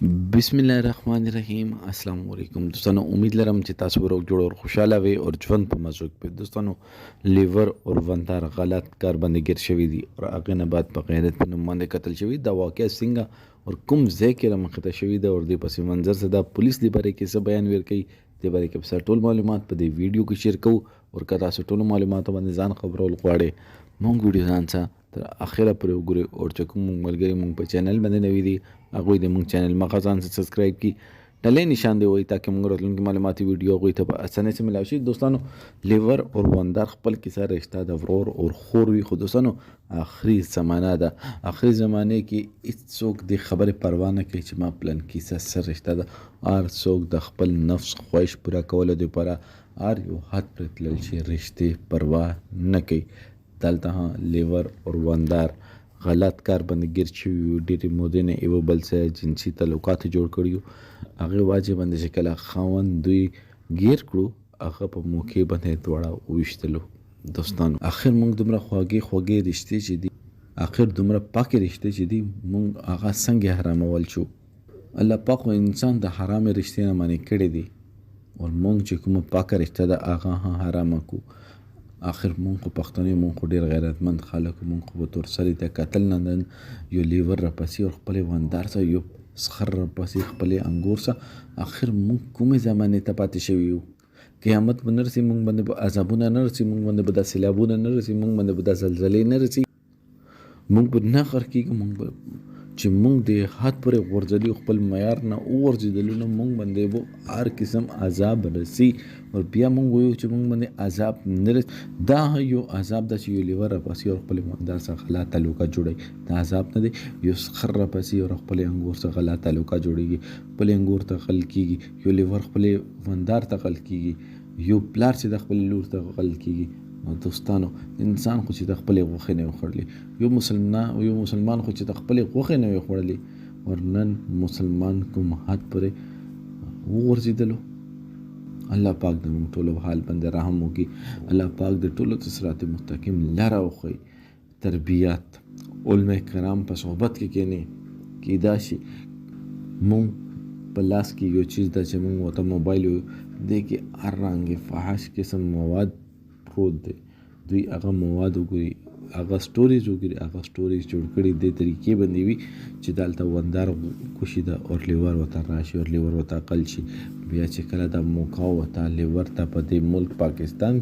بسم الله الرحمن الرحیم. السلام علیکم دوستانو. امید لرم چې تاسو به روغ جوړ او خوشاله وي او ژوند په مزه کې. دوستانو لیور او وندار غلط کار باندې ګیر شوی دي او هغه نه بعد په غیرت په نوم باندې قتل شوی. دا واقعا څنګه او کوم ځای کې رامخته شوی دا اور د پس منظر څخه د پولیس د باره کې څه بیان ورکړي د باره کې په ټول معلومات په دې ویډیو کې شیر کوو او که تاسو ټول معلومات باندې ځان خبرول غواړئ مونږ ویډیو ځان څخه تر اخره پورې وګورئ او چې کوم ملګري مونږ په چینل باندې نوي دي هغوی د مونږ چینل مخه ځان سبسکرایب کړي ډلې نشان دی وایي تاکہ مونږ راتلونکي معلوماتي ویډیو هغوی ته په اسانۍ سره ملاوي شي. دوستانو لیور او وندار خپل کیسه رشته د ورور او خور وي خو دوستانو آخري زمانه ده. آخري زمانه کې هیڅوک د خبرې پروا نه کوي چې ما پلان کیسه سره رشته ده. هر څوک د خپل نفس خواهش پوره کولو دپاره هر یو حد پرې تلل شي رشتې پروا نه کوي. دلته لیور او وندار غلط کار باندې ګیر شوي وو. ډېرې مودې نه یوه بل سره جنسي تعلقات جوړ کړي وو. هغې واجب باندې چې کله خاوند دوی ګیر کړو هغه په موقع باندې دواړه وویشتلو. دوستانو اخر موږ دومره خوږې رشتې چې دي اخر دومره پاکې رشتې چې دي موږ هغه څنګه حرامول شو. الله پاک انسان د حرامې رشتې نه منع کړی دی او موږ چې کومه پاکه رشته ده هغه حرامه کو. آخر مونږ خو پښتانه مونږ خو ډېر غیرتمند خلک مونږ خو به تور سرې ته کتل نه نن یو لیور راپسې او خپلې وندار سره یو سخر راپسې خپلې انګور سره آخر مونږ کومې زمانې ته پاتې شوي یو. قیامت به نه رسي مونږ باندې به عذابونه نه رسي مونږ باندې به دا سیلابونه نه رسي مونږ باندې به دا زلزلې نه رسي مونږ به نه غر کېږو مونږ به چې مونږ د حد پورې غورځېدلي خپل معیار نه وغورځېدلو نه مونږ باندې به هر قسم عذاب رسي او بیا مونږ وایو چې مونږ باندې عذاب نه رسي. دا یو عذاب ده چې یو لیور راپسې او خپلې وندار سره غلا تعلقات جوړوي. دا عذاب نه دی. یو خر راپسې او خپلې انګور سره غلا تعلقات جوړېږي خپلې انګور ته غل کېږي. یو لیور خپلې وندار ته غل کېږي. یو پلار چې د خپلې لور ته غل کېږي. نو دوستانو انسان خو چې د خپلې غوښې نه وي خوړلی یو مسلمان خو چې د خپلې غوښې نه وي خوړلی ورنن مسلمان کوم حد پورې وغورځېدلو. الله پاک د موږ ټولو حال باندې رحم وکړي. الله پاک د ټولو ته صراط مستقیم لاره وښیي. تربیات علما کرام په صحبت کې کښېني کیدای شي مونږ په لاس کې یو چیز ده چې مونږ ورته موبایل وایو دې کې هر رنګې فحش قسم مواد پروت دی. دوی هغه مواد وګوري هغه سټوریز وګوري هغه سټوریز جوړ کړي دې طریقې باندې وي چې دلته وندار کوشي ده او لیور ورته راشي او لیور ورته عقل شي. بیا چې کله دا موقع ورته لیور ته په دې ملک پاکستان